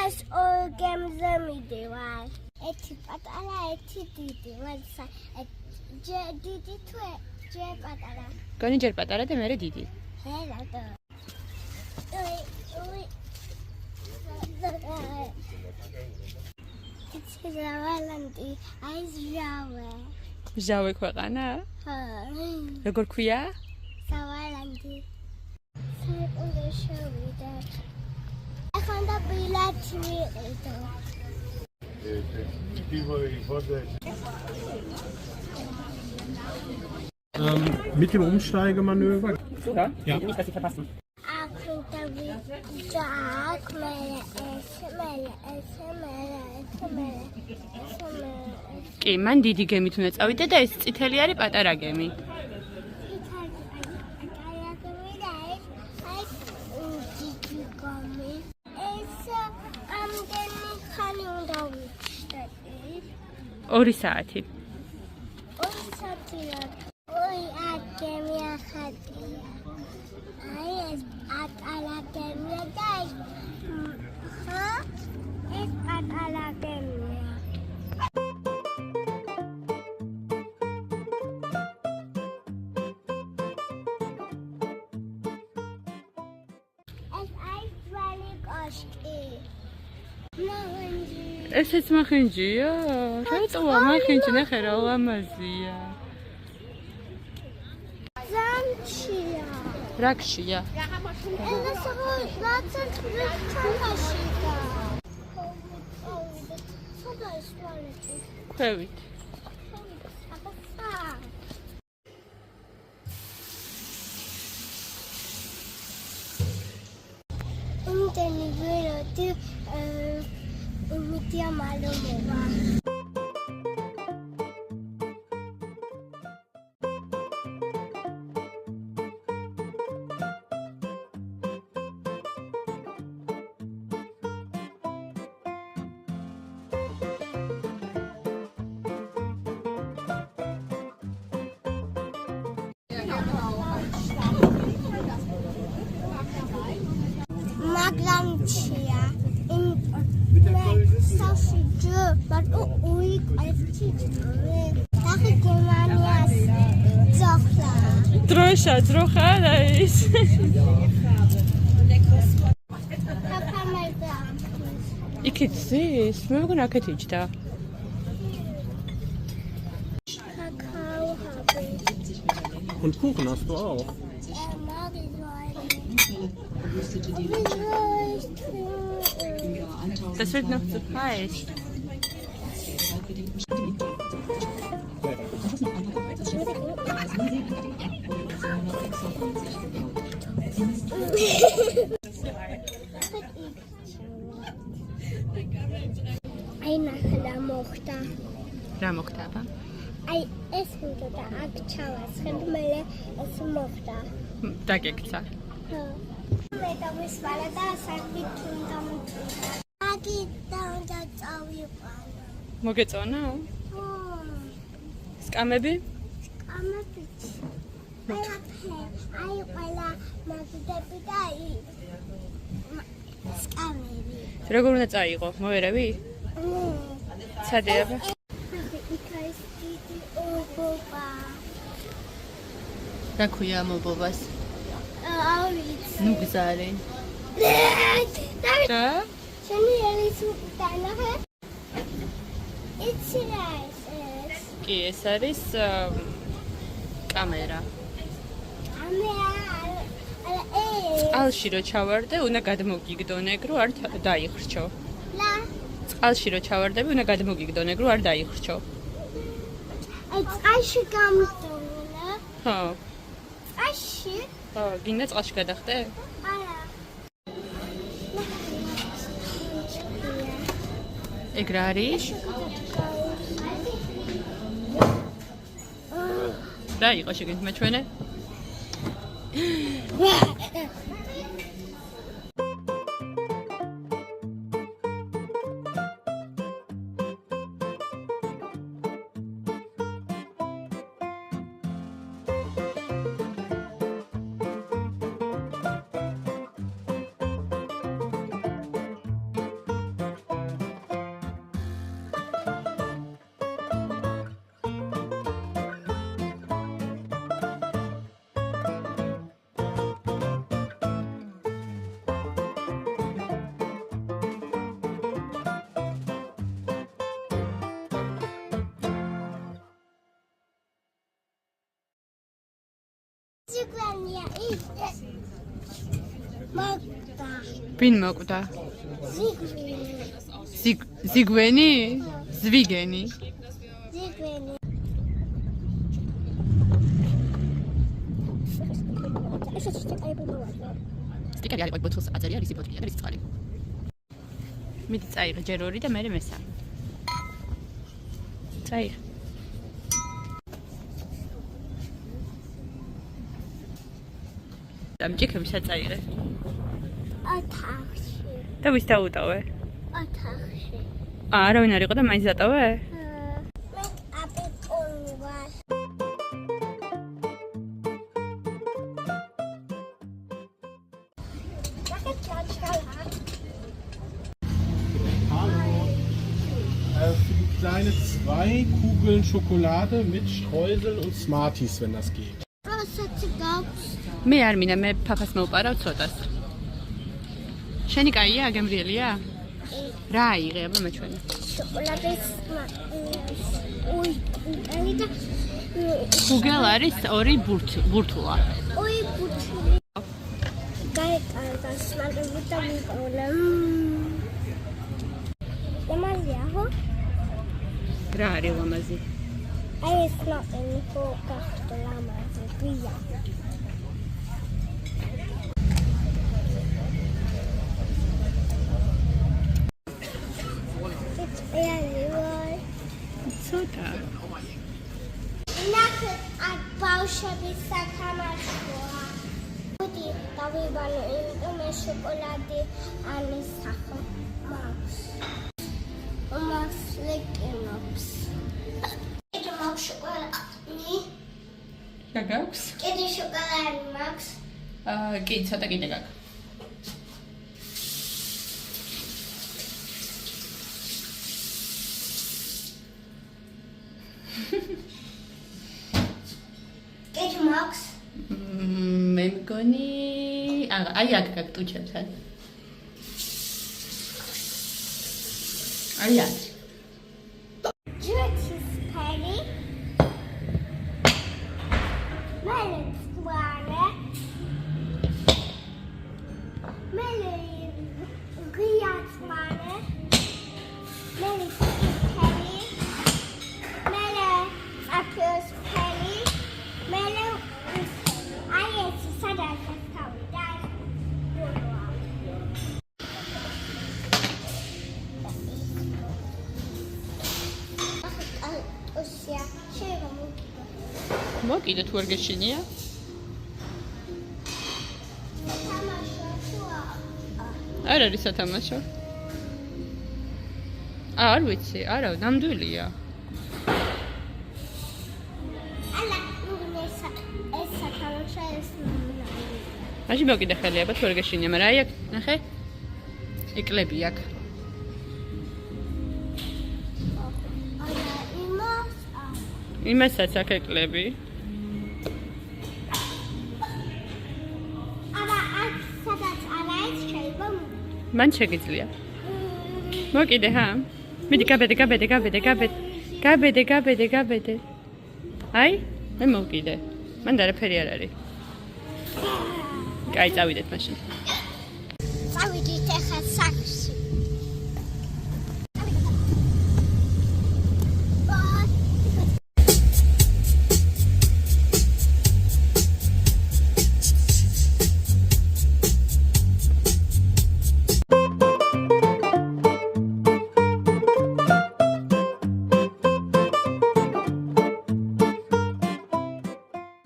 ეს ორგემზე მიდივარ. ერთი პატარა, ერთი დიდი. ვარსა დიდი თუ ჯერ პატარა. გონი ჯერ პატარა და მერე დიდი. რატო? It's Ravalandi. I Java. ჟავე ქვეყანა? როგორ ქვია? Ravalandi. Საერთოდ შევიდა. ახლა ბილეთი მიყიდო. Mit dem Umsteigemanöver? Ja, nicht, dass Sie verpassen. კი, მან დიდი გემით უნდა წავიდე და ეს წითელი არის პატარა გემი. ორი საათი. ესეც მახინჯია? რატოა მახინჯი? ნახე რა ლამაზია. ზამჩია. რაქშია? ეს რაცა ჩანაშია. სოდა ის ტუალეტი. ქვევით. Inteni veroti Umitia malomova. Maglamchia in sausage, but we დროშა, დროხა რა ის? იქით ზის? მე მგონა აქეთ იჯდა. Und Kuchen hast du auch. Das wird noch zu heiß. Einer hat mochta. Რა მოხდება? Ai, es უნდა აქ ჩავასხებ, მე ეს მოხდა. დაგეკცა. ხო. მე დავისვალე და საერთოდ უნდა მიწვა. აგიდან და წავიყვანო. მოგეწონა? ხო. სკამები? სკამები. აი ყველა მაგდები და სკამები. როგორ უნდა წაიღო? მოერევი? სადეაბა? რა ქვია მობობას? ნუ გზარე. და? შენი ელის უკანახე? იცი რა ეს? კი, ეს არის კამერა. წყალში რო ჩავარდე, უნდა გადმოგიგდონ ეგ რო არ დაიხრჩო. ლა? წყალში რო ჩავარდები, უნდა გადმოგიგდონ ეგ რო არ დაიხრჩო. აი წყალში გამოდონა? ხო. წყალში? ხო, გინდა წყალში გადახტე? არა. ეგ რა არის? რა იყო შეგიძლიათ მეჩვენე? ზიგვენია ის. მაგდა. ვინ მოკვდა? ზიგვენი. ზიგვენი? ზვიგენი. ზიგვენი. ეს შეიძლება სტიკერი არის ბოთლს აწერია რისი ბოთლია და რისი წყალი. მიდი წაიღე ჯერ ორი და მერე მესამე. წაიღე. დამჭიქები საწაიღე. ოთახში. და ვის დაუტოვე? ოთახში. არავინ არ იყო და მაინც დატოვე? მე აპიკონი ვარ. Für die kleine 2 Kugeln Schokolade mit Streusel und Smarties, wenn das geht. მე არ მინდა, მე ფაფას მოვპარავ ცოტას. შენი კაია, გემრიელია? რა აიღე, აბა მეჩვენე. შოკოლადის უი, ანიტა გუგელ არის 2 ბურთულა. უი ბურთული. გაეკარდა სმარები და მიყოლა. ლამაზია, ხო? რა არის ლამაზი? აი ეს ნოტენი ხო გახდა ლამაზი, გია. ცოტა. ნახეთ, აქ ბავშვების სათამაშოა. მოდი, დავიბალე, იმიტომ ეს შოკოლადი ანის სახო მაქვს. მაქვს ლეკინობს. ეს მაქვს შოკოლადი. რა გაქვს? კიდე შოკოლადი მაქვს. კი, ცოტა კიდე გაქვს. კიდე მაქვს. მე მგონი აი აქ გაქვს ტუჩებთან. აი აქ. ჯუეთის ფერი. მალე წვარე. მალე გია წვარე. მალე ფერი. მალე აფიოს ფერი. მალე აი ეს სადაც თავი და ოსია შეიძლება მოკიდე თუ არ გეშინია? არ არის სათამაშო. არ ვიცი, არა, ნამდვილია. ალა ეს სათამაშო ეს მაშინ მოკიდე ხელი, აბა თუ არ გეშინია, მაგრამ აი აქ, ნახე? ეკლები აქ. იმასაც აქ ეკლები. აბა აქ სადაც არის შეიძლება მან შეგიძლია. მოკიდე ხა? მიდი გაბედე. აი, მე მოვკიდე. მან არაფერი არ არის. კაი, წავიდეთ მაშინ. წავიდით ახლა სახლში.